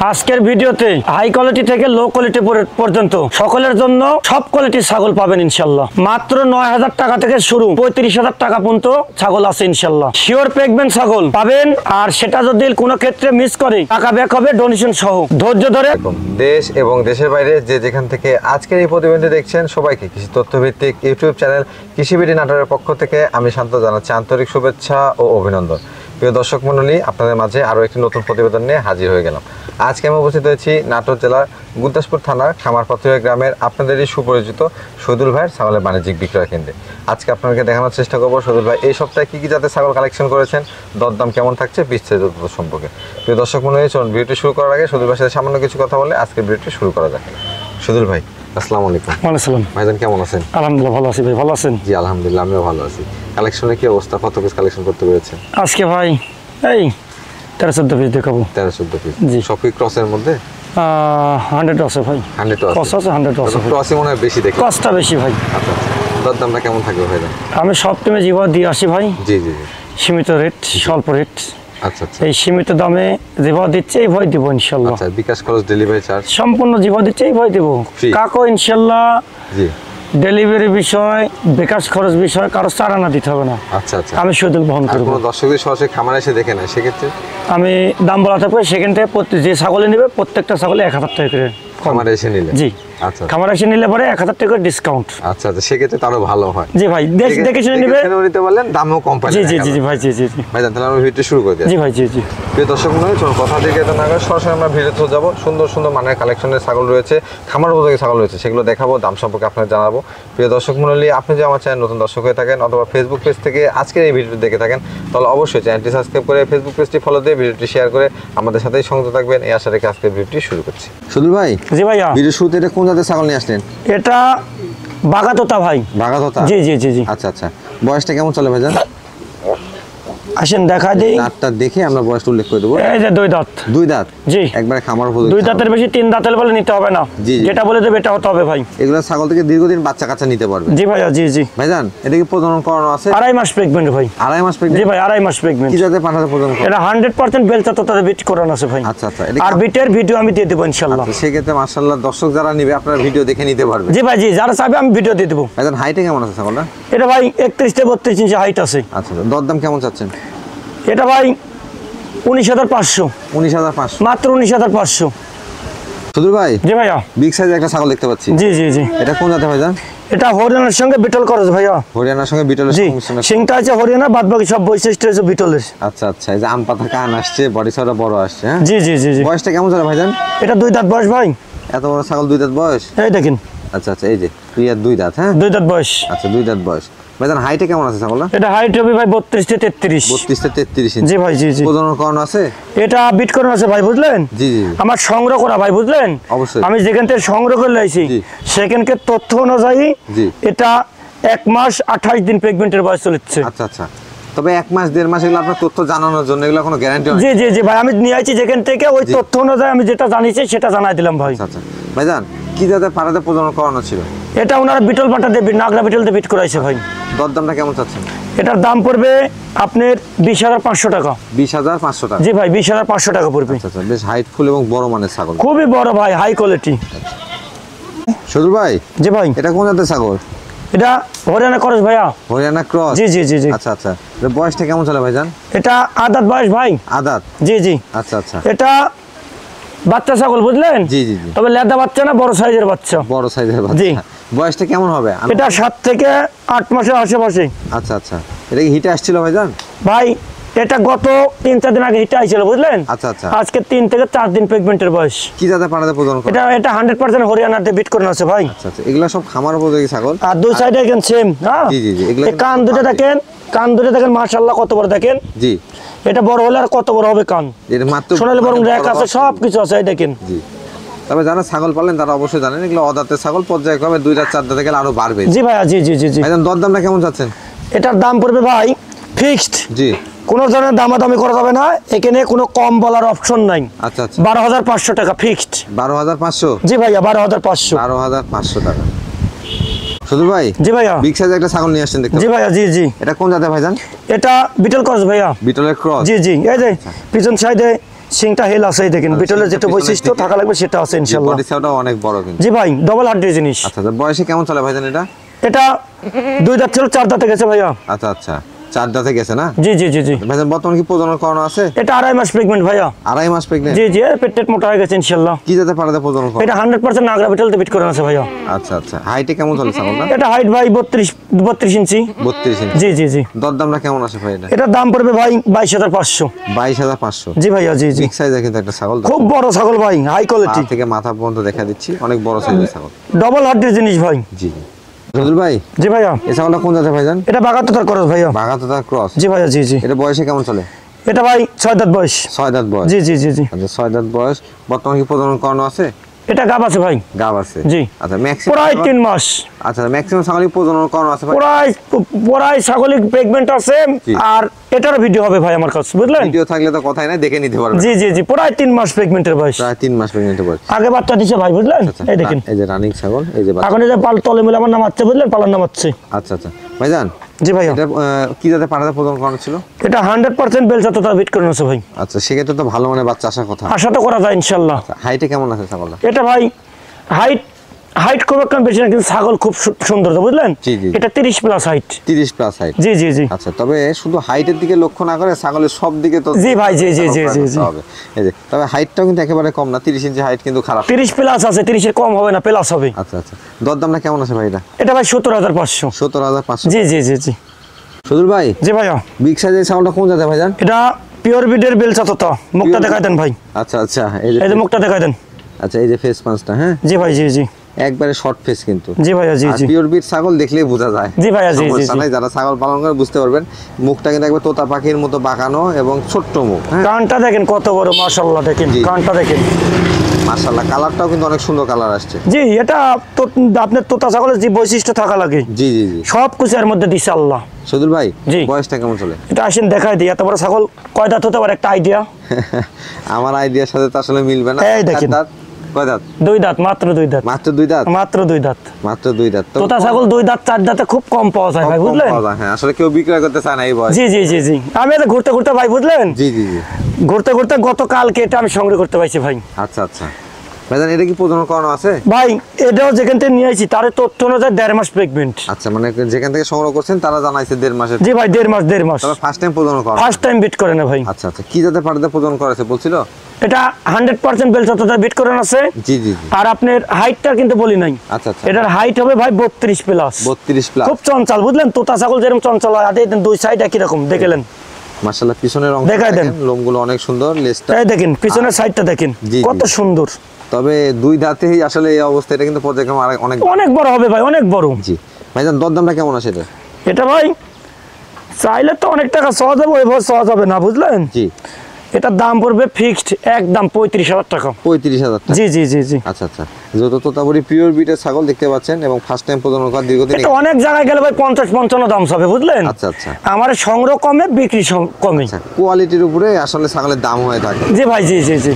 আজকের ভিডিওতে high quality থেকে লো কোয়ালিটি পর্যন্ত সকলের জন্য সব কোয়ালিটির ছাগল পাবেন ইনশাল্লাহ। মাত্র 9,000 টাকা থেকে শুরু 35,000 টাকা পর্যন্ত ছাগল আছে ইনশাল্লাহ। শিওর প্রেগনেন্ট ছাগল পাবেন, আর সেটা যদি কোনো ক্ষেত্রে মিস করে টাকা ব্যাক হবে ডোনেশন সহ। ধৈর্য ধরে দেশ এবং দেশের বাইরে যে যেখান থেকে আজকের এই প্রতিবেদনটি দেখছেন সবাইকে কৃষি তথ্যভিত্তিক ইউটিউব চ্যানেল কৃষিবিডি নাটোরের পক্ষ থেকে আমি শান্ত জানাচ্ছি আন্তরিক শুভেচ্ছা ও অভিনন্দন। প্রিয় দর্শক মণ্ডলী, আপনাদের মাঝে আরও একটি নতুন প্রতিবেদন নিয়ে হাজির হয়ে গেলাম। আজকে আমি উপস্থিত হয়েছি নাটোর জেলার গুরদাসপুর থানার খামারপাথুরিয়া গ্রামের আপনাদেরই সুপরিচিত শহীদুল ভাইয়ের ছাগলের বাণিজ্যিক বিক্রয় কেন্দ্রে। আজকে আপনাদেরকে দেখানোর চেষ্টা করবো শহীদুল ভাই এই সপ্তাহে কী কী জাতের ছাগল কালেকশন করেছেন, দরদাম কেমন থাকছে, বিস্তারিত সম্পর্কে। প্রিয় দর্শক মণ্ডলী, চলুন ভিডিওটি শুরু করার আগে শহীদুল ভাইয়ের সাথে সামান্য কিছু কথা বলে আজকের ভিডিওটি শুরু করা যাক। শহীদুল ভাই, আসসালামু আলাইকুম। ওয়ালাইকুম ভাইজান কেমন আছেন? আলহামদুলিল্লাহ ভালো আছি ভাই, ভালো আছেন? জি আলহামদুলিল্লাহ, আমিও ভালো আছি। কালেকশনের কি অবস্থা, কত পিস কালেকশন করতে পেরেছেন আজকে? ভাই এই 13-14 পিস দেখাবো। 13-14 পিস? জি। সব কি ক্রসের মধ্যে? 100 আছে ভাই। 100 আছে, 100 আছে। ক্রসে মনে হয় বেশি দেখি। কষ্টটা বেশি ভাই। আচ্ছা, দরদামটা কেমন থাকবে ভাই? আমি সব টাইমে জীবন দিয়ে আসি ভাই। জি জি জি। সীমিত রেট, স্বল্প রেট। আচ্ছা আচ্ছা। এই সীমিত দামে যেভাবে দিচ্ছে এই ভয় দিব ইনশাল্লাহ। আচ্ছা, বিকাশ খরচ, ডেলিভারি চার্জ সম্পূর্ণ যেভাবে দিচ্ছে এই ভয় দিব কাকো ইনশাল্লাহ। জি। ডেলিভারি বিষয়, বিকাশ খরচ বিষয় কারো চারানা দিতে হবে না। আচ্ছা আচ্ছা। আমি শুধু বহন করব। কোনো দর্শকদের সরাসরি খামারে এসে দেখে না, সেক্ষেত্রে আমি দাম বলা থাকবে, সেখান থেকে যে ছাগলে নেবে প্রত্যেকটা ছাগলে 1,000 টাকা করে খামারে এসে নিলে। জি। আচ্ছা, খামারে এসে নিলে পরে 1,000 টাকা ডিসকাউন্ট। আচ্ছা আচ্ছা, সেক্ষেত্রে তারও ভালো হয়। জি ভাই, দেখে শুনে নিবে, নিতে পারলেন, দামও কম পাবেন। জি জি জি ভাই। জি জি জি ভাই, তাহলে আমরা ভিডিও শুরু করে দিই। জি ভাই। জি জি। প্রিয় দর্শক মনে চলুন কথা দিকে তো না করে সরাসরি আমরা ভিডিওতে যাবো। সুন্দর সুন্দর মানের কালেকশনের ছাগল রয়েছে, খামার উপযোগী ছাগল রয়েছে, সেগুলো দেখাবো, দাম সম্পর্কে আপনাদের জানাবো। প্রিয় দর্শক মণ্ডলী, আপনি যদি আমার চ্যানেল নতুন দর্শক হয়ে থাকেন অথবা ফেসবুক পেজ থেকে আজকের এই ভিডিওটি দেখে থাকেন, তাহলে অবশ্যই চ্যানেলটি সাবস্ক্রাইব করে ফেসবুক পেজটি ফলো দিয়ে ভিডিওটি শেয়ার করে আমাদের সাথেই সংযুক্ত থাকবেন, এই আশা রেখে আজকের ভিডিওটি শুরু করছি। শহীদুল ভাই। জি ভাইয়া। ভিডিও শুরুতে এটা কোন জাতের ছাগল নিয়ে আসলেন? এটা বাগাতোতা ভাই। বাগাতোতা? জি জি জি জি। আচ্ছা আচ্ছা। বয়সটা কেমন চলে ভাইজান? আসেন দেখা দেই। দাঁতটা দেখে আমরা বয়সটা উল্লেখ করে দেবো। এই যে 2 দাঁত। 2 দাঁত? জি। একবারে খামার উপযোগী। 2 দাঁতের বেশি 3 দাঁতের বলে নিতে হবে না। জি। যেটা বলে দেবে এটা হতে হবে ভাই। এগুলো ছাগল থেকে দীর্ঘদিন বাচ্চা কাচ্চা নিতে পারবে? জি ভাইয়া। জি জি। ভাইজান, এটা কি প্রজনন করানো আছে? 2.5 মাস প্রেগন্যান্ট ভাই। 2.5 মাস প্রেগন্যান্ট? জি ভাই, 2.5 মাস প্রেগন্যান্ট। কি জাতের পাঠাতে প্রজনন করানো? এটা 100% বেলচা তো তাদের বিট করানো আছে ভাই। আচ্ছা আচ্ছা। আর বিটের ভিডিও আমি দিয়ে দেব ইনশাআল্লাহ। আচ্ছা, সেক্ষেত্রে মাশাআল্লাহ দর্শক যারা নিবে আপনারা ভিডিও দেখে নিতে পারবে। জি ভাই। জি, যারা চাইবে আমি ভিডিও দিয়ে দেব। ভাইজান, হাইটে কেমন আছে ছাগলটা? এটা ভাই 31 থেকে 32 ইঞ্চি হাইট আছে। আচ্ছা, দরদাম কেমন চাচ্ছেন? এটা ভাই 19,500। 19,500? মাত্র 19,500। শহীদুল ভাই। জি ভাইয়া। বিগ সাইজের একটা ছাগল দেখতে পাচ্ছি। জি জি জি। এটা কোন জাতের ভাইজান? এটা হরিয়ানার সঙ্গে বিটল করজ ভাইয়া। হরিয়ানার সঙ্গে বিটলের জি। সংমিশ্রণ? সিংটা আছে হরিয়ানা, বাদ বাকি সব বৈশিষ্ট্য আছে বিটলের। আচ্ছা আচ্ছা। এই যে আম পাতা কান আসছে, বডি সাইজটা বড় আসছে। হ্যাঁ জি জি জি জি। বয়সটা কেমন চলে ভাইজান? এটা 2 দাঁত বয়স ভাই। এত বড় ছাগল 2 দাঁত বয়স? এই দেখেন। আচ্ছা আচ্ছা। এই যে 2 দাঁত? হ্যাঁ, 2 দাঁত বয়স। আচ্ছা, 2 দাঁত বয়স। ভাইজান, হাইটে কেমন আছে ছাগলটা? এটা হাইট হবে ভাই 32 থেকে 33। 32 থেকে 33 ইঞ্চি? জি ভাই। জি জি। প্রজনন করানো আছে? এটা বিট করানো আছে ভাই, বুঝলেন? জি জি। আমার সংগ্রহ করা ভাই, বুঝলেন? অবশ্যই। আমি যেখান থেকে সংগ্রহ করে লাইছি জি। সেখানকার তথ্য অনুযায়ী জি। এটা 1 মাস 28 দিন প্রেগন্যান্টের বয়স চলছে। আচ্ছা আচ্ছা। তবে 1 মাস 1.5 মাস এগুলো আপনার তথ্য জানানোর জন্য, এগুলো কোনো গ্যারান্টি নেই? জি জি জি ভাই, আমি নিয়ে আইছি যেখান থেকে, ওই তথ্য অনুযায়ী আমি যেটা জানিয়েছি সেটা জানাই দিলাম ভাই। আচ্ছা আচ্ছা। ভাইজান, কি জাতের পাড়াতে প্রজনন করানো ছিল? এটা ওনারা বিটল পাটা দিয়ে, নাগরা বিটল দিয়ে বিট করাইছে ভাই। দরদামটা কেমন চাচ্ছেন? এটার দাম পড়বে আপনার 20,500 টাকা। 20,500 টাকা? জি ভাই, 20,500 টাকা পড়বে। আচ্ছা আচ্ছা। বেশ হাইটফুল এবং বড় মানের ছাগল। খুবই বড় ভাই, হাই কোয়ালিটি। শহীদুল ভাই। জি ভাই। এটা কোন জাতের ছাগল? এটা হরিয়ানা করজ ভাইয়া। হরিয়ানা ক্রস? জি জি জি জি। আচ্ছা আচ্ছা। এর বয়সটা কেমন চলে ভাইজান? এটা আদাত বয়স ভাই। আদাত? জি জি। আচ্ছা আচ্ছা। এটা বাচ্চা ছাগল, বুঝলেন? জি জি জি। তবে লেদা বাচ্চা না, বড় সাইজের বাচ্চা। বড় সাইজের জি। বাচ্চা? বয়সটা কেমন হবে? এটা 7 থেকে 8 মাসের আশেপাশে। আচ্ছা আচ্ছা। এটা কি হিটে আসছিল ভাইজান? ভাই এটা গত 3-4 দিন আগে হিটে আইছিল, বুঝলেন? আচ্ছা আচ্ছা। আজকে 3 থেকে 4 দিন প্রেগন্যান্টের বয়স। কি জাতের পাড়াতে প্রজনন করে? এটা 100% হরিয়ানাতে বিট করানো আছে ভাই। আচ্ছা আচ্ছা। এগুলা সব খামার উপযোগী ছাগল? আর দুই সাইডে দেখেন সেম। হ্যাঁ জি জি জি। এগুলা এই কান দুটো দেখেন, কান দুটো দেখেন মাশাআল্লাহ কত বড় দেখেন। জি। এটা বড় হলে আর কত বড় হবে কান। এর মাত্র সোনালী বরং রেক আছে, সব কিছু আছে, এই দেখেন। জি। তবে যারা ছাগল পালেন তারা অবশ্যই জানেন এগুলো অদাঁতের ছাগল, পর্যায়ক্রমে 2 দাঁত 4 দাঁতে গেলে আরো বাড়বে। জি ভাইয়া। জি জি জি জি। ভাইজান, দরদামটা কেমন চাচ্ছেন? এটার দাম পড়বে ভাই ফিক্সড। জি। কোনো ধরনের দামাদামি করা যাবে না, এখানে কোনো কম বলার অপশন নাই। আচ্ছা আচ্ছা। 12,500 টাকা ফিক্সড। 12,500? জি ভাইয়া, 12,500। 12,500 টাকা। শহীদুল ভাই। জি ভাইয়া। বিগ সাইজের একটা ছাগল নিয়ে আসছেন দেখতে? জি ভাইয়া। জি জি। এটা কোন জাতের ভাইজান? এটা বিটল ক্রস ভাইয়া। বিটলের ক্রস? জি জি। এই যে পিছন সাইডে সিংটা হেল আছে, এই দেখেন বিটলের যেটা সিংটা বৈশিষ্ট্য পিছনের দিকে। থাকা লাগবে সেটা আছে ইনশাআল্লাহ। বডি সাইজটাও অনেক বড় কিন্তু। জি ভাই, ডবল হার্ডের জিনিস। আচ্ছা আচ্ছা, বয়সে কেমন চলে ভাইজান এটা? এটা 2 দাঁত ছিল, 4 দাঁতে গেছে ভাইয়া। আচ্ছা আচ্ছা, 4 দাঁতে গেছে না? জি জি জি জি। ভাইজান বর্তমানে কি প্রজনন করানো আছে? এটা 2.5 মাস প্রেগন্যান্ট ভাইয়া। 2.5 মাস প্রেগন্যান্ট? জি জি, পেট টেট মোটা হয়ে গেছে ইনশাআল্লাহ। কি জাতের পাড়াতে প্রজনন করানো? এটা 100% নাগরা বিটলতে বিট করে আছে ভাইয়া। আচ্ছা আচ্ছা, হাইটে কেমন চলে ছাগলটা? এটা হাইট ভাই 32 ইঞ্চি। 32 ইঞ্চি। জি জি জি। দরদামটা কেমন আছে ভাই এটা? এটার দাম পড়বে ভাই 22,500। 22,500। জি ভাইয়া, জি জি। বিগ সাইজের কিন্তু একটা ছাগল, খুব বড় ছাগল ভাই, হাই পা কোয়ালিটি, থেকে মাথা পর্যন্ত দেখা দিচ্ছি, অনেক বড় সাইজের ছাগল। ডবল হার্ডের জিনিস ভাই। জি জি। রজুল ভাই, জি ভাইয়া। এই ছাগলটা কোন জাতের ভাইজান? এটা বাগাততার করস ভাইয়া। বাঘাতোতা ক্রস? জি ভাইয়া, জি জি। এটা বয়সে কেমন চলে? এটা ভাই 6 দাঁত বয়স। 6 দাঁত বয়স? জি জি জি জি। আচ্ছা, 6 দাঁত বয়স। বর্তমানে কি প্রজনন করানো আছে? এটা গাব আছে ভাই। গাব আছে? জি। আচ্ছা, ম্যাক্সিমাম প্রায় 3 মাস। আচ্ছা, ম্যাক্সিমাম ছাগলই প্রজনন করানো আছে ভাই? প্রায় ছাগলের প্রেগন্যান্ট আছে। জি। আর এটারও ভিডিও হবে ভাই আমার কাছে, বুঝলেন? ভিডিও থাকলে তো কথাই নাই, দেখে নিতে পারবেন। জি জি জি, প্রায় 3 মাস প্রেগন্যান্টের বয়স। প্রায় 3 মাস প্রেগন্যান্ট বয়স। আগে বাচ্চা দিছে ভাই, বুঝলেন? আচ্ছা, এই দেখেন, এই যে রানিং ছাগল, এই যে বাচ্চা। এখন এই যে পাল তলে মিলে আমার নামাচ্ছে, বুঝলেন? পালার নামাচ্ছে। আচ্ছা আচ্ছা ভাইজান, জি ভাইয়া। এটা কি জাতের পাড়াতে প্রজনন করানো ছিল? এটা 100% বেলচাতে তার বিট করে আছে ভাই। আচ্ছা, সেক্ষেত্রে তো ভালো মানে বাচ্চা আসার কথা। আশা তো করা যায় ইনশাআল্লাহ। হাইটে কেমন আছে ছাগলটা? এটা ভাই হাইট খুব একটা বেশি না, কিন্তু ছাগল খুব সুন্দর, তো বুঝলেন? জি, জি। এটা 30 প্লাস হাইট। 30 plus height? জি জি জি। আচ্ছা, তবে শুধু হাইটের দিকে লক্ষ্য না করে ছাগলের সব দিকে তো জি ভাই, জি জি জি জি জি। হবে। এই যে, তবে হাইটটাও কিন্তু একেবারে কম না, 30 ইঞ্চি হাইট কিন্তু খারাপ। 30 প্লাস আছে, 30 এর কম হবে না, প্লাস হবে। আচ্ছা আচ্ছা, দরদামটা কেমন আছে ভাই এটা? এটা ভাই 17,500। 17,500? জি জি জি জি। সুদূর ভাই, জি ভাইয়া। বিগ সাইজের ছাগলটা কোন জাতের ভাইজান? এটা পিওর বিডের বেলচাতে। মুখটা দেখাই দেন ভাই। আচ্ছা আচ্ছা, এই যে মুখটা দেখাই দেন। আচ্ছা, এই যে ফেস পাঁচটা, হ্যাঁ? জি ভাই, জি জি। একবারে শর্ট ফেস কিন্তু। জি ভাইয়া, জি জি। পিওর বিট ছাগল দেখলেই বোঝা যায়। জি ভাইয়া, জি জি সমস্যা জি। নাই, যারা ছাগল পালন করে বুঝতে পারবেন। মুখটা কিন্তু একবার তোতা পাখির মতো বাঁকানো এবং ছোট্ট মুখ, হ্যাঁ? কানটা দেখেন কত বড়, মাশাআল্লাহ, দেখেন জি। কানটা দেখেন। মাশাআল্লাহ, কালারটাও কিন্তু অনেক সুন্দর কালার আসছে। জি, এটা তো আপনার তোতা ছাগলের যে বৈশিষ্ট্য থাকা লাগে, জি জি জি। সব কিছু এর মধ্যে দিছে আল্লাহ। সুদূর ভাই, জি। বয়সটা কেমন চলে? এটা আসেন দেখাই দিই, এত বড় ছাগল কয় দাঁত হতে পারে একটা আইডিয়া? আমার আইডিয়ার সাথে তো আসলে মিলবে না। এই দেখেন। দাঁত কয় দাঁত? 2 দাঁত, মাত্র 2 দাঁত। মাত্র 2 দাঁত? মাত্র 2 দাঁত। মাত্র 2 দাঁত। তো তোতা ছাগল 2 দাঁত 4 দাঁতে খুব কম পাওয়া যায় ভাই, কম বুঝলেন? পাওয়া যায়, হ্যাঁ, আসলে কেউ বিক্রয় করতে চায় না এই বয়স। জি জি জি জি। আমি এটা ঘুরতে ঘুরতে ভাই, বুঝলেন? জি জি জি। ঘুরতে ঘুরতে গতকালকে এটা আমি সংগ্রহ করতে পারছি ভাই। আচ্ছা আচ্ছা ভাইজান, এটা কি প্রজনন করানো আছে? ভাই এটাও যেখান থেকে নিয়ে আইছি তার তথ্য অনুযায়ী 1.5 মাস প্রেগনেন্ট। আচ্ছা, মানে যেখান থেকে সংগ্রহ করছেন তারা জানাইছে 1.5 মাসের। জি ভাই, 1.5 মাস। তবে ফার্স্ট টাইম প্রজনন করা? ফার্স্ট টাইম বিট করে না ভাই। আচ্ছা আচ্ছা, কি জাতের পাড়াতে প্রজনন করেছে বলছিল? এটা 100% বেলচাতে বিট করে আছে। জি জি জি। আর আপনার হাইটটা কিন্তু বলি নাই। আচ্ছা আচ্ছা, এটার হাইট হবে ভাই 32 প্লাস। 32 প্লাস? খুব চঞ্চল, বুঝলেন? তোতা ছাগল যেরকম চঞ্চল হয়, আদে দুই সাইড একই রকম, দেখলেন? মাশাআল্লাহ, পিছনের অংশ দেখাই দেন। দেখেন, লোমগুলো অনেক সুন্দর, লেজটা। এই দেখেন পিছনের সাইডটা দেখেন জি, জি। কত সুন্দর। তবে 2 দাঁতেই আসলে এই অবস্থা, এটা কিন্তু পর্যায়ক্রমে অনেক। অনেক বড় হবে ভাই, অনেক বড়। জি ভাইজান, দরদামটা কেমন আছে এটা? এটা ভাই চাইলে তো অনেক টাকা সহজ হবে, ওইভাবে সহজ হবে না, বুঝলেন? জি। এটার দাম পড়বে ফিক্সড একদম 35,000 টাকা। 35,000 টাকা? জি জি জি জি। আচ্ছা আচ্ছা, যেহেতু তোতাপুরি পিওর বিটের ছাগল দেখতে পাচ্ছেন এবং ফার্স্ট টাইম প্রজনন করা, দীর্ঘদিন। এটা অনেক জায়গায় গেলে ভাই 50-55 দাম হবে, বুঝলেন? আচ্ছা আচ্ছা আমার সংগ্রহ কমে, বিক্রি কমে। আচ্ছা, কোয়ালিটির উপরে আসলে ছাগলের দাম হয়ে থাকে। জি ভাই, জি জি জি।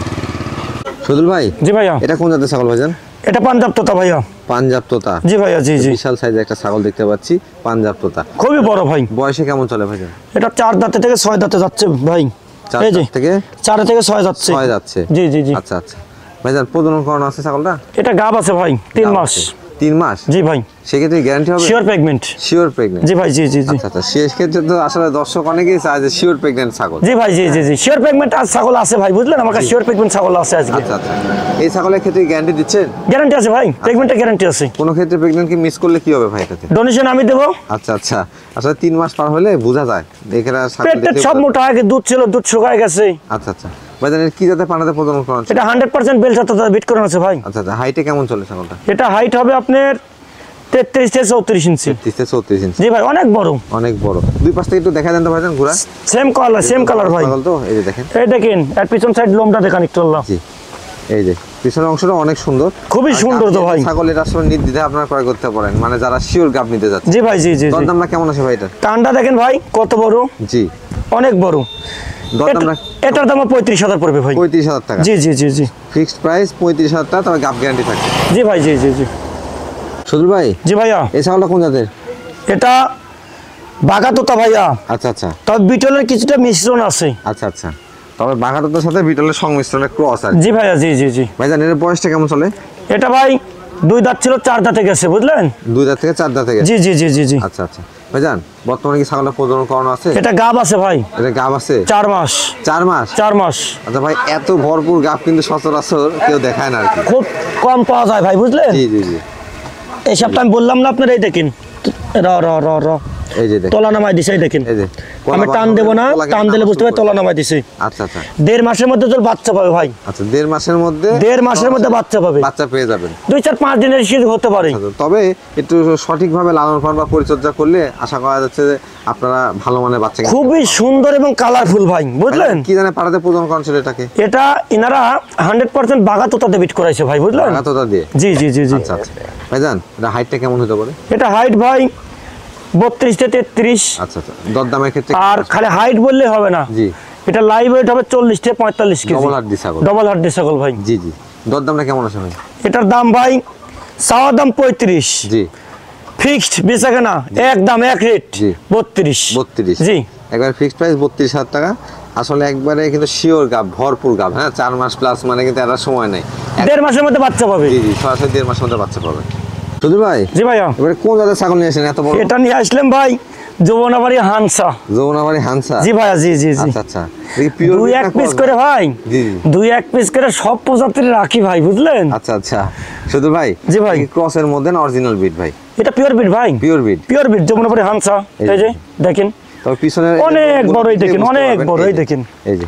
সুদুল ভাই, জি ভাইয়া। এটা কোন জাতের ছাগল ভাইজান? এটা পাঞ্জাব তোতা ভাইয়া। পাঞ্জাব তোতা? জি ভাইয়া, জি জি। বিশাল সাইজের একটা ছাগল দেখতে পাচ্ছি, পাঞ্জাব তোতা। খুবই বড় ভাই। বয়সে কেমন চলে ভাইজান? এটা 4 দাঁতে থেকে 6 দাঁতে যাচ্ছে ভাই। 4 এই যে দাঁত থেকে 4 থেকে 6 যাচ্ছে। 6 যাচ্ছে? জি জি জি। আচ্ছা আচ্ছা ভাইজান, প্রজনন করানো আছে ছাগলটা? এটা গাব আছে ভাই 3 মাস। 3 মাস? জি ভাই। সেক্ষেত্রে গ্যারান্টি হবে? Sure pregnant. Sure pregnant? জি ভাই, জি জি জি। আচ্ছা আচ্ছা, সেক্ষেত্রে তো আসলে দর্শক অনেকেই চায় যে শিওর প্রেগনেন্ট ছাগল। জি ভাই, জি জি জি। শিওর প্রেগনেন্ট আর ছাগল আছে ভাই, বুঝলেন? আমার কাছে শিওর প্রেগনেন্ট ছাগল আছে আজকে। আচ্ছা আচ্ছা, এই ছাগলের ক্ষেত্রে গ্যারান্টি দিচ্ছেন? গ্যারান্টি আছে ভাই, প্রেগনেন্টের গ্যারান্টি আছে। কোনো ক্ষেত্রে প্রেগনেন্ট কি মিস করলে কি হবে ভাই এটাতে? ডোনেশন আমি দেবো। আচ্ছা আচ্ছা, আসলে 3 মাস পার হলে বোঝা যায়, এখানে ছাগল পেট দেখলে সব বোঝা যায়। মোটা হয়ে গেছে, দুধ ছিল, দুধ শুকায় গেছে। আচ্ছা আচ্ছা ভাইজান, এর কি জাতের পানাতে প্রজনন করানো আছে? এটা 100% বেলচাতে বিট করে আছে ভাই। আচ্ছা আচ্ছা, হাইটে কেমন চলে ছাগলটা? এটা হাইট হবে আপনার 33 থেকে 34 ইঞ্চি। 30 থেকে 34 ইঞ্চি? জি ভাই, অনেক বড়। অনেক বড়। দুই পাশ থেকে একটু দেখা দেন তো ভাইজান, ঘোরা। সেম কালার ভাই। ছাগল তো, এই যে দেখেন। এই দেখেন এর পিছন সাইড লোমটা দেখেন একটু আল্লাহ। জি, এই যে পিছনের অংশটা অনেক সুন্দর, খুবই আর সুন্দর তো ভাই। ছাগলের আসলে নির্দ্বিধায় আপনারা ক্রয় করতে পারেন, মানে যারা শিওর গাব নিতে যাচ্ছে। জি ভাই, জি জি জি। দরদামটা কেমন আছে ভাই এটা? কানটা দেখেন ভাই কত বড়, জি, অনেক বড়। দরদামটা? এটার দাম 35,000 পড়বে ভাই। 35,000 টাকা? জি জি জি জি। ফিক্সড প্রাইস 35,000 টাকা, তবে গাব গ্যারান্টি থাকে। জি ভাই, জি জি জি। সুদুল ভাই, জি ভাইয়া। এই ছাগলটা কোন জাতের? এটা বাঘা তোতা ভাইয়া। আচ্ছা আচ্ছা তবে বিটলের কিছুটা মিশ্রণ আছে। আচ্ছা আচ্ছা, তবে বাঘাটোর সাথে বিটলের সংমিশ্রণে ক্রস আর কি। জি ভাইয়া, জি জি জি। ভাইজান এর বয়সটা কেমন চলে? এটা ভাই 2 দাঁত ছিল 4 দাঁতে গেছে, বুঝলেন? 2 দাঁত থেকে 4 দাঁতে গেছে। জি জি জি জি জি। আচ্ছা আচ্ছা ভাইজান, বর্তমানে কি ছাগলের প্রজনন করানো আছে? এটা গাব আছে ভাই, এটা গাব আছে 4 মাস। 4 মাস? 4 মাস। আচ্ছা ভাই, এত ভরপুর গাব কিন্তু সচরাচর কেউ দেখায় না আর কি। খুব কম পাওয়া যায় ভাই, বুঝলেন? জি জি জি। এই সপ্তাহ আমি বললাম না আপনার, এই দেখেন র র র র এই যে দেখেন, তলা নামাই দিছে, এই দেখেন। এই যে আমি টান দেবো না, টান দিলে বুঝতে পারি তলা নামাই দিছে। আচ্ছা আচ্ছা 1.5 মাসের মধ্যে তোর বাচ্চা পাবে ভাই। আচ্ছা 1.5 মাসের মধ্যে 1.5 মাসের মধ্যে বাচ্চা পাবে, বাচ্চা পেয়ে যাবেন। 2 4 5 দিনের শিশু হতে পারে। আচ্ছা, তবে একটু সঠিকভাবে লালন পালন বা পরিচর্যা করলে আশা করা যাচ্ছে যে আপনারা ভালো মানের বাচ্চা কিনতে খুবই সুন্দর এবং কালারফুল ভাই, বুঝলেন? পারবেন। কি জানে পাড়াতে প্রজনন করানো ছিল এটাকে? এটা ইনারা 100% বাঘা তোতাতে বিট করাইছে ভাই, বুঝলেন? বাগাতোতা দিয়ে? জি জি জি জি। আচ্ছা আচ্ছা ভাইজান, এটা হাইটটা কেমন হতে পারে? এটা হাইট ভাই 32 থেকে 33। আচ্ছা আচ্ছা দরদামের ক্ষেত্রে আর খালি হাইট বললে হবে না, জি এটা লাইভ ওয়েট হবে 40 থেকে 45 কেজি। ডবল হার্ডি ছাগল? ডবল হার্ডি ছাগল ভাই। জি জি দরদামটা কেমন আছে ভাই? এটার দাম ভাই চাওয়া দাম 35, জি ফিক্সড বেচা কেনা একদম এক রেট জি। 32। 32? জি একবার ফিক্সড প্রাইস 32,000 টাকা। আসলে একবারে কিন্তু শিওর গাব, ভরপুর গাব। হ্যাঁ 4 মাস প্লাস, মানে কিন্তু এত সময় নেই। 1.5 মাসের মধ্যে বাচ্চা পাবে। জি জি সরাসরি 1.5 মাসের মধ্যে বাচ্চা পাবে। সুধীর ভাই, জি ভাইয়া, এবারে কোন জাতের ছাগল নিয়ে এসেছেন এত বড়? এটা নিয়ে আসলাম ভাই যমুনাবাড়ি হানসা। যমুনাবাড়ি হানসা? জি ভাইয়া, জি জি জি। আচ্ছা আচ্ছা দেখি পিওর 2-1 পিস করে ভাই, জি জি 2-1 পিস করে সব প্রজাতির রাখি ভাই, বুঝলেন? আচ্ছা আচ্ছা সুধীর ভাই, জি ভাই। ক্রসের মধ্যে না অরিজিনাল বিট ভাই? এটা পিওর বিট ভাই, পিওর বিট? পিওর বিট যমুনাবাড়ি হানসা। এই এই যে দেখেন, তবে পিছনে অনেক বড়ই দেখেন, অনেক বড়ই দেখেন। এই যে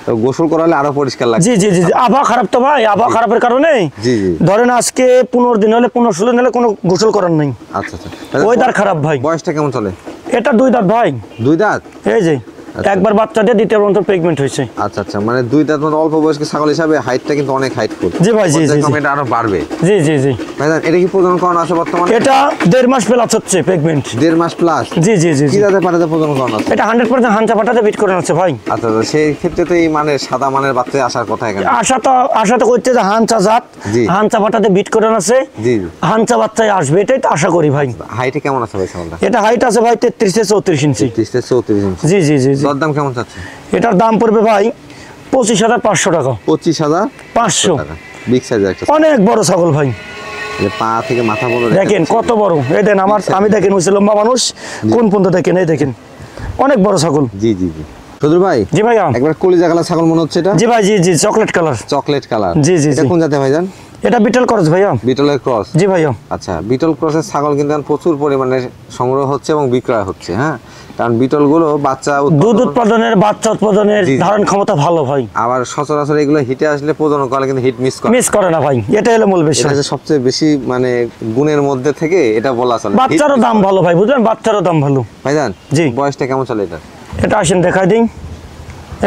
তো গোসল করালে আরো পরিষ্কার লাগে। জি জি জি জি। আবহাওয়া খারাপ তো ভাই, আবহাওয়া খারাপের কারণে জি জি ধরেন আজকে 15 দিন হলে 15-16 দিন হলে কোনো গোসল করার নেই, আচ্ছা আচ্ছা ওয়েদার খারাপ ভাই। বয়সটা কেমন চলে? এটা 2 দাঁত ভাই, 2 দাঁত? এই যে আচ্ছা। একবার বাচ্চা দিয়ে দ্বিতীয় পর্যন্ত প্রেগনেন্ট হয়েছে। আচ্ছা আচ্ছা মানে 2 দাঁত মানে অল্প বয়স্ক ছাগল হিসাবে হাইটটা কিন্তু অনেক হাইট করবে। জি ভাই, জি জি জি। এটা আরো বাড়বে। জি জি জি। ভাইজান এটা কি প্রজনন করানো আছে বর্তমানে? এটা 1.5 মাস প্লাস হচ্ছে প্রেগনেন্ট। 1.5 মাস প্লাস? জি জি জি কি জি। জাতের পাঠাতে প্রজনন করানো আছে? এটা 100% হানচা পাটাতে বিট করে আছে ভাই। আচ্ছা আচ্ছা সেই ক্ষেত্রে তো এই মানে সাদা মানের বাচ্চা আসার কথা এখানে। আশা তো করছে যে হানচা জাত, জি। হানচা পাটাতে বিট করে আছে, জি হানচা বাচ্চায় আসবে, এটাই তো আশা করি ভাই। হাইটে কেমন আছে ভাই ছাগলটা? এটা হাইট আছে ভাই 33 থেকে 34 ইঞ্চি। 30 থেকে 34 ইঞ্চি? জি জি জি জি। দরদাম কেমন চাচ্ছে? এটার দাম পড়বে ভাই 25,500 টাকা। 25,500 500। টাকা? বিগ সাইজের একটা অনেক বড় ছাগল ভাই, যে পা থেকে মাথা বড় দেখেন কত বড়। এই দেন আমার, আমি দেখেন হচ্ছে লম্বা মানুষ কোন পর্যন্ত দেখেন, এই দেখেন অনেক বড় ছাগল। জি জি জি সুধীর ভাই, জি ভাইয়া, একবার কলিজা কালার ছাগল মনে হচ্ছে এটা? জি ভাই, জি জি চকলেট কালার। Chocolate colour? জি, জি, এটা জি। কোন জাতের ভাইজান? এটা বিটল করজ ভাইয়া। বিটলের ক্রস? জি ভাইয়া। আচ্ছা বিটল ক্রসের ছাগল কিন্তু এখন প্রচুর পরিমাণে সংগ্রহ হচ্ছে এবং বিক্রয় হচ্ছে। হ্যাঁ কারণ বিটল গুলো বাচ্চা দুধ উৎপাদনের, বাচ্চা উৎপাদনের জি, জি। ধারণ ক্ষমতা ভালো ভাই, আবার সচরাচর এগুলো হিটে আসলে প্রজনন করলে কিন্তু হিট মিস করে। মিস করে না ভাই, এটা হলো মূল এটা বিষয়। হচ্ছে সবচেয়ে বেশি মানে গুণের মধ্যে থেকে এটা বলা চলে। বাচ্চারও দাম ভালো ভাই, বুঝলেন? বাচ্চারও দাম ভালো। ভাইজান জি। বয়সটা কেমন চলে এটা? এটা আসেন দেখাই দিন,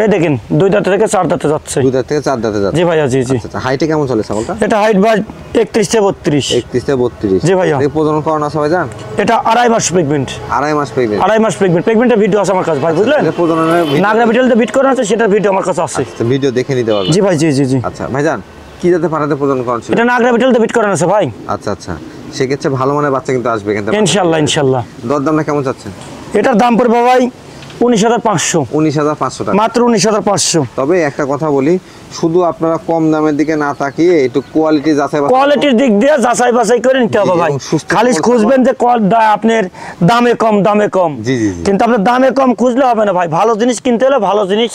এই দেখেন 2 দাঁত থেকে 4 দাঁতে যাচ্ছে। 2 দাঁত থেকে 4 দাঁতে যাচ্ছে? জি ভাইয়া, জি জি। আচ্ছা হাইটে কেমন চলে ছাগলটা? এটা হাইট ভাই 31 থেকে 32। 31 থেকে 32? জি ভাইয়া। এই প্রজনন করানো আছে ভাইজান? এটা 2.5 মাস প্রেগনেন্ট। 2.5 মাস প্রেগনেন্ট? 2.5 মাস প্রেগনেন্ট। প্রেগনেন্টের ভিডিও আছে আমার কাছে ভাই, বুঝলেন? এটা প্রজননের নাগরা বিটলতে বিট করা আছে, সেটার ভিডিও আমার কাছে আছে। ভিডিও দেখে নিতে পারবেন? জি ভাই, জি জি জি। আচ্ছা ভাইজান কি যাতে পাঠাতে প্রজনন করানো ছিল? এটা নাগরা বিটলতে বিট করা আছে ভাই। আচ্ছা আচ্ছা সেক্ষেত্রে ভালো মানের বাচ্চা কিন্তু আসবে কিন্তু। ইনশাআল্লাহ ইনশাআল্লাহ। দরদামটা কেমন চাচ্ছেন? এটার দাম পড়বে ভাই 19,500। 19,500 টাকা? মাত্র 19,500। তবে একটা কথা বলি, শুধু আপনারা কম দামের দিকে না তাকিয়ে একটু কোয়ালিটি যাচাই বাছাই কোয়ালিটির দিক দিয়ে যাচাই বাছাই করে নিতে হবে জি, ভাই। এবং সুস্থ খালি ফল খুঁজবেন যে আপনার দামে কম, দামে কম। জি, জি, জি। কিন্তু আপনার দামে কম খুঁজলে হবে না ভাই, ভালো জিনিস কিনতে হলে ভালো জিনিস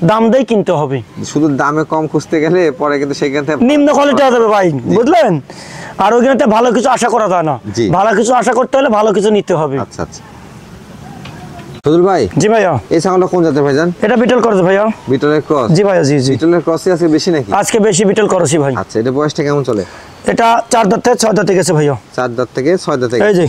দাম দিয়ে কিনতে হবে। শুধু দামে কম খুঁজতে গেলে পরে কিন্তু সেখান থেকে নিম্ন কোয়ালিটি হতে হবে ভাই, বুঝলেন? আর ওইখানে ভালো কিছু আশা করা যায় না। জি। ভালো কিছু আশা করতে হলে ভালো কিছু নিতে হবে। আচ্ছা আচ্ছা সুদুল ভাই, জি ভাইয়া। এই ছাগলটা কোন জাতের ভাইজান? এটা বিটল করছে ভাইয়া। বিটলের ক্রস? জি ভাইয়া, জি জি। বিটলের ক্রসই আছে বেশি নাকি? আজকে বেশি বিটল করছি ভাই। আচ্ছা এটা বয়সটা কেমন চলে? এটা 4 দাঁত থেকে 6 দাঁতে গেছে ভাইয়া। 4 দাঁত থেকে 6 দাঁতে? এই যে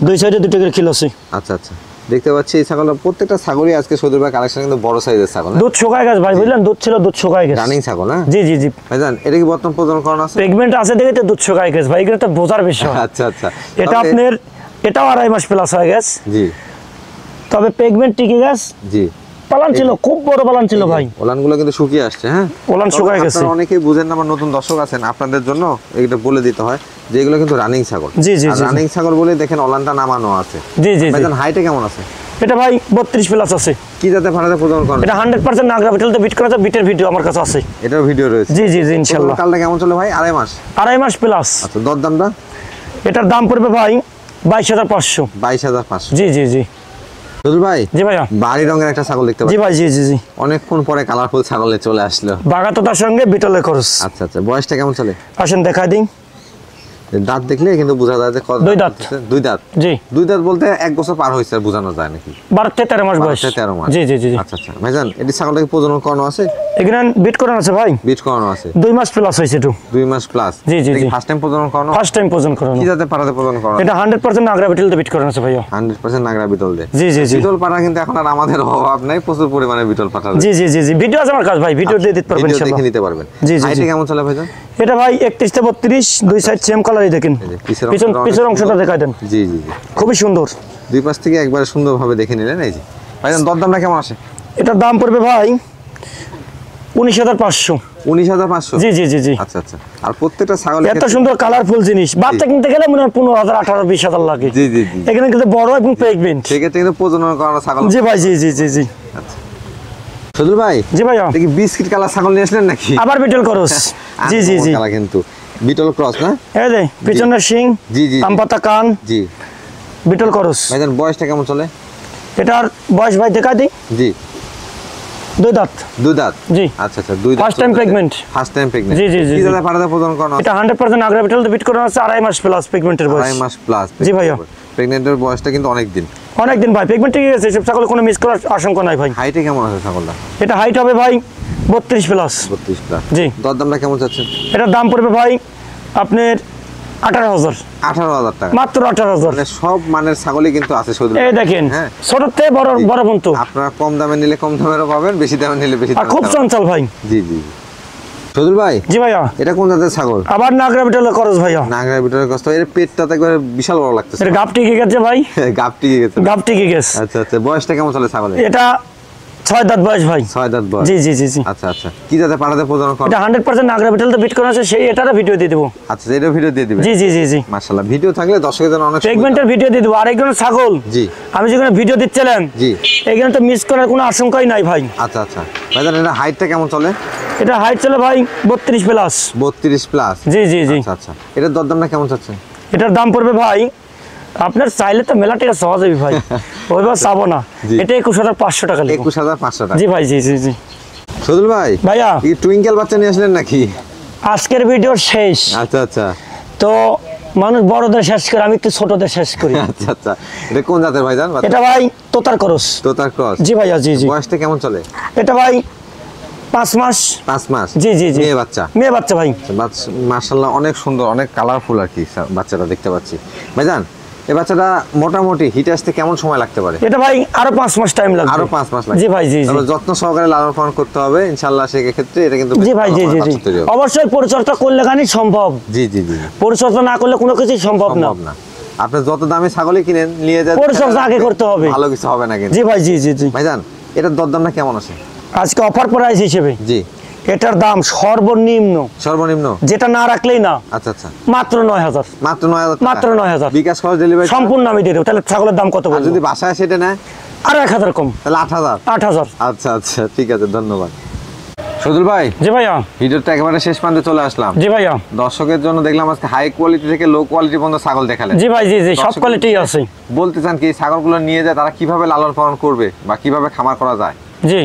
2 সাইডে 2 করে খিল আছে। আচ্ছা আচ্ছা দেখতে পাচ্ছি এই ছাগলটা প্রত্যেকটা ছাগলই আজকে সুদুল ভাই কালেকশন কিন্তু বড় সাইজের ছাগল। দুধ শুকায় গেছে ভাই, বুঝলেন? দুধ ছিল, দুধ শুকায় গেছে। রানিং ছাগল? হ্যাঁ জি জি জি। ভাইজান এটা কি বর্তমান প্রজনন করানো আছে? প্রেগনেন্ট আছে দেখে তো দুধ শুকায় গেছে ভাই, এগুলো তো বোঝার বিষয়। আচ্ছা আচ্ছা এটা তবে- আপনার এটাও 2.5 মাস প্লাস হয়ে গেছে, জি তবে প্রেগনেন্ট টিকে গেছে। জি পালান ছিল, খুব বড় পালান ছিল ভাই, ওলানগুলো কিন্তু শুকিয়ে আসছে। হ্যাঁ ওলান তবে শুকায় গেছে। আপনারা অনেকেই বুঝেন না, আমার নতুন দর্শক আছেন, আপনাদের জন্য এটা বলে দিতে হয় যে এগুলো কিন্তু রানিং ছাগল। জি, জি, জি, জি। রানিং ছাগল বলে দেখেন ওলানটা নামানো আছে। জি জি জি। ভাইজান হাইটে কেমন আছে? এটা ভাই 32 প্লাস আছে। কি জাতের পাঠাতে প্রজনন করানো? এটা 100% নাগরা বিটলতে বিট করা আছে, বিটের ভিডিও আমার কাছে আছে। এটাও ভিডিও রয়েছে? জি জি জি ইনশাআল্লাহ। কালটা কেমন চলে ভাই? আড়াই মাস? আড়াই মাস প্লাস। আচ্ছা, দর দামটা? এটার দাম পড়বে ভাই 22,500। 22,500। জি জি জি। রুদুল ভাই, জি ভাইয়া। বাড়ি রঙের একটা ছাগল দেখতে জি পাচ্ছি। ভাই জি জি জি। অনেকক্ষণ পরে কালারফুল ছাগলে চলে আসলো। বাগাততার সঙ্গে বিটলের খরচ। আচ্ছা আচ্ছা, বয়সটা কেমন চলে? আসেন দেখাই দিই। দাঁত দেখলে কিন্তু বোঝা যায় যে কত দুই দাঁত। দুই দাঁত? জি। দুই দাঁত বলতে 1 বছর পার হয়েছে আর বোঝানো যায় নাকি? 12 থেকে 13 মাস বয়স। 13 মাস। জি জি জি। আচ্ছা আচ্ছা ভাইজান, এটি ছাগলটাকে প্রজনন করানো আছে? এখানে বিট করানো আছে ভাই, বীজ করানো আছে? 2 মাস প্লাস হয়েছে একটু। 2 মাস প্লাস? জি, জি, জি। ফার্স্ট টাইম প্রজনন করানো? ফার্স্ট টাইম প্রজনন করানো। কি জাতের পাড়াতে প্রজনন করানো? এটা 100% নাগরা বিটলতে বিট করানো আছে ভাইয়া। 100% নাগরা বিটল দিয়ে? জি জি জি। বিটল পাড়া কিন্তু এখন আর আমাদের অভাব নাই, প্রচুর পরিমাণে বিটল পাঠা। জি জি জি জি। ভিডিও আছে আমার কাছে ভাই, ভিডিও দিয়ে দিতে পারবেন ভিডিও ইনশাআল্লাহ। দেখে নিতে পারবেন। জি, জি, হাইটে জি। কেমন চলে ভাইজান? এটা ভাই 31 থেকে 32, দুই সাইড সেম কালারই দেখেন। পিছন অংশটা দেখাই দেন। জি জি জি। খুবই সুন্দর। দুই পাশ থেকে একবারে সুন্দরভাবে দেখে নিলেন। এই যে ভাইজান, দরদামটা কেমন আসে? এটার দাম পড়বে ভাই 19,500। 19,500? জি জি জি জি। আচ্ছা আচ্ছা। আর প্রত্যেকটা ছাগল এত সুন্দর কালারফুল জিনিস বাচ্চা কিনতে গেলে মনে হয় 15,000, 18,000, 20,000 লাগে। জি জি জি। এখানে কিন্তু বড় এবং প্রেগনেন্ট। সেক্ষেত্রে কিন্তু প্রজনন করানো ছাগল। জি ভাই জি জি জি জি। আচ্ছা সজল ভাই, জি ভাইয়া। দেখি বিস্কিট কালার ছাগল নিয়ে আসলেন নাকি? আবার বিটল করস। জি জি জি। কালার কিন্তু বিটল ক্রস না? এই যে পিছনের শিং, জি জি। আমপাতা কান, জি। বিটল করস। ভাইজান, বয়সটা কেমন চলে? এটার বয়স ভাই দেখা দিই। জি। 2 দাঁত। 2 দাঁত? জি। আচ্ছা আচ্ছা, 2 দাঁত। First time pregnant। First time pregnant? জি, জি, জি, কি জি। জাতের পাড়াতে প্রজনন করানো? এটা 100% নাগরা বিটলতে বিট করানো আছে, আড়াই মাস প্লাস প্রেগনেন্টের বয়স। 2.5 মাস প্লাস? জি ভাইয়া। প্রেগন্যান্টের বয়সটা কিন্তু অনেক দিন। অনেকদিন ভাই, পেগমেন্ট ঠিক আছে, সব ছাগল কোনো মিস করার আশঙ্কা নাই ভাই। হাইটে কেমন আছে ছাগলটা? এটা হাইট হবে ভাই 32 প্লাস। 32 প্লাস? জি। দরদামটা কেমন চাচ্ছেন? এটার দাম পড়বে ভাই আপনার 18,000। 18,000 টাকা? মাত্র 18,000। মানে সব মানের ছাগলই কিন্তু আছে শুধু। এই দেখেন, হ্যাঁ। ছোট থেকে বড় বড় পর্যন্ত। আপনারা কম দামে নিলে কম দামেরও পাবেন, বেশি দামে নিলে বেশি আর দামে খুব পাবেন। চঞ্চল ভাই। জি জি। সজল ভাই, জি ভাইয়া। এটা কোন জাতের ছাগল? আবার নাগরা বিটলের খরচ ভাইয়া। নাগরা বিটলের কষ্ট। এর পেটটা তো একবারে বিশাল বড় লাগতেছে। এটা গাপ টিকে গেছে ভাই, গাপ টিকে গেছে? গাপ টিকে গেছে। আচ্ছা আচ্ছা। বয়সটা কেমন চলে ছাগলের? এটা 6 দাঁত বয়স ভাই। 6 দাঁত বয়স? জি জি জি জি। আচ্ছা আচ্ছা। কি জাতে পাড়াতে প্রজনন করেন? এটা 100% নাগরা বিটলতে বিট করা আছে, সেই এটারও ভিডিও দিয়ে দেবো। আচ্ছা, এটা ভিডিও দিয়ে দিবেন? জি জি জি জি। মাশাআল্লাহ, ভিডিও থাকলে দর্শকের জন্য অনেক সুবিধা। সেগমেন্টের ভিডিও দিয়ে দেবো। আরেকজন ছাগল জি। আমি যেখানে ভিডিও দিচ্ছিলাম, জি। এখানে তো মিস করার কোনো আশঙ্কাই নাই ভাই। আচ্ছা আচ্ছা। ভাইজান, এটা হাইটটা কেমন চলে? এটা হাইট চলে ভাই 32 প্লাস। 32 প্লাস? জি জি জি। আচ্ছা আচ্ছা। এটার দরদামটা কেমন চাচ্ছেন? এটার দাম পড়বে ভাই আপনার চাইলে তো মেলা টাকা সহজ হবে ভাই, ওইবার চাবো না। জি। এটা 21,500 টাকা লিখো। 21,500 টাকা? জি ভাই জি জি জি। সজল ভাই, ভাইয়া এই টুইঙ্কেল বাচ্চা নিয়ে আসলেন নাকি? আজকের ভিডিও শেষ আচ্ছা আচ্ছা। তো মানুষ বড়দের শেষ করে, আমি একটু ছোটদের শেষ করি। আচ্ছা আচ্ছা। এটা কোন জাতের ভাইজান? এটা ভাই তোতার করস। তোতার ক্রস? জি ভাইয়া জি জি। বয়সটা কেমন চলে? এটা ভাই 5 মাস। 5 মাস? জি জি জি। মেয়ে বাচ্চা? মেয়ে বাচ্চা ভাই। মাশাআল্লাহ, অনেক সুন্দর, অনেক কালারফুল আর কি বাচ্চাটা দেখতে পাচ্ছি। ভাইজান, এই বাচ্চাটা মোটামুটি হিটে আসতে কেমন সময় লাগতে পারে? এটা ভাই আরো 5 মাস টাইম লাগবে। আরো 5 মাস লাগবে? জি ভাই জি জি। তবে যত্ন সহকারে লালন পালন করতে হবে ইনশাআল্লাহ, সেক্ষেত্রে এটা কিন্তু জি ভাই জি জি জি। বাচ্চা তৈরি হবে। অবশ্যই পরিচর্যা করলে গানি সম্ভব। জি জি জি। পরিচর্যা না করলে কোনো কিছু সম্ভব না। সম্ভব না। আপনি যত দামি ছাগলই কিনেন নিয়ে যান, পরিচর্যা আগে করতে হবে। ভালো কিছু হবে না কিন্তু। জি ভাই জি জি জি। ভাইজান, এটার দরদামটা কেমন আছে আজকে অফার প্রাইস হিসেবে জি? এটার দাম সর্বনিম্ন, সর্বনিম্ন? যেটা না রাখলেই না, আচ্ছা আচ্ছা। মাত্র 9,000। মাত্র 9,000 টাকা? মাত্র 9,000। বিকাশ খরচ, ডেলিভারি সম্পূর্ণ আমি দিয়ে দেবো। তাহলে ছাগলের দাম কত আর বলবো? যদি বাসায় সেটা নেয় আরো 1,000 কম, তাহলে 8,000? 8,000। আচ্ছা আচ্ছা, ঠিক আছে, ধন্যবাদ। সজল ভাই, জি ভাইয়া। ভিডিওটা একেবারে শেষ প্রান্তে চলে আসলাম। জি ভাইয়া। দর্শকের জন্য দেখলাম আজকে হাই কোয়ালিটি থেকে লো কোয়ালিটি পর্যন্ত ছাগল দেখালেন। জি ভাই জি জি, সব দর্শক কোয়ালিটি আছে। বলতে চান কি এই ছাগলগুলো নিয়ে যায় তারা কিভাবে লালন পালন করবে বা কিভাবে খামার করা যায়? জি,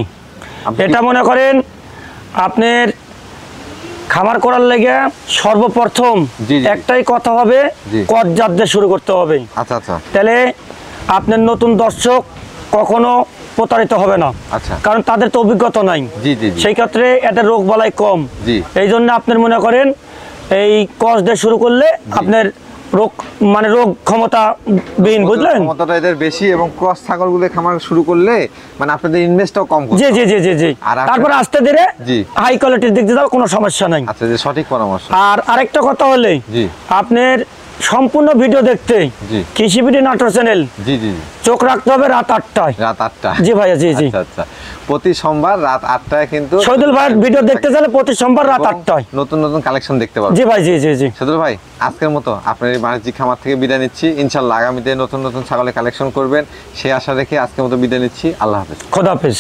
আপনি এটা মনে করেন আপনার খামার করার লেগে সর্বপ্রথম জি, জি। একটাই কথা হবে, জি। কট জাত দিয়ে শুরু করতে হবে। আচ্ছা আচ্ছা। তাহলে আপনার নতুন দর্শক কখনো প্রতারিত হবে না, আচ্ছা। কারণ তাদের তো অভিজ্ঞতা নাই। জি জি জি। সেই ক্ষেত্রে এদের রোগ বালাই কম। জি। এই জন্য আপনার মনে করেন এই কস দিয়ে শুরু করলে আপনার রোগ মানে রোগ ক্ষমতা বিহীন, বুঝলেন? ক্ষমতাটা এদের বেশি এবং ক্রস ছাগলগুলো খামার শুরু করলে মানে আপনাদের ইনভেস্টটাও কম করতে জি জি জি জি জি। আর আপনার- তারপরে আস্তে ধীরে জি। হাই কোয়ালিটির দিক দিয়ে যাও, কোনো সমস্যা নাই। আচ্ছা, যে সঠিক পরামর্শ। আর আরেকটা কথা হলে জি। আপনার সম্পূর্ণ ভিডিও দেখতে জি। কৃষিবিডি নাটোর চ্যানেল জি জি চোখ রাখতে হবে রাত 8টায়। রাত 8টা। জি ভাইয়া, জি জি। আচ্ছা আচ্ছা, প্রতি সোমবার রাত 8টায় কিন্তু শহীদুল ভাইয়ের ভিডিও দেখতে চাইলে প্রতি সোমবার রাত 8টায়। নতুন নতুন কালেকশন দেখতে পারবেন। জি ভাই, জি জি জি। শহীদুল ভাই, আজকের মতো আপনার এই বাণিজ্যিক খামার থেকে বিদায় নিচ্ছি। ইনশাল্লাহ আগামীতে নতুন নতুন ছাগলের কালেকশন করবেন সেই আশা রেখে আজকের মতো বিদায় নিচ্ছি। আল্লাহ হাফেজ। খোদা হাফেজ।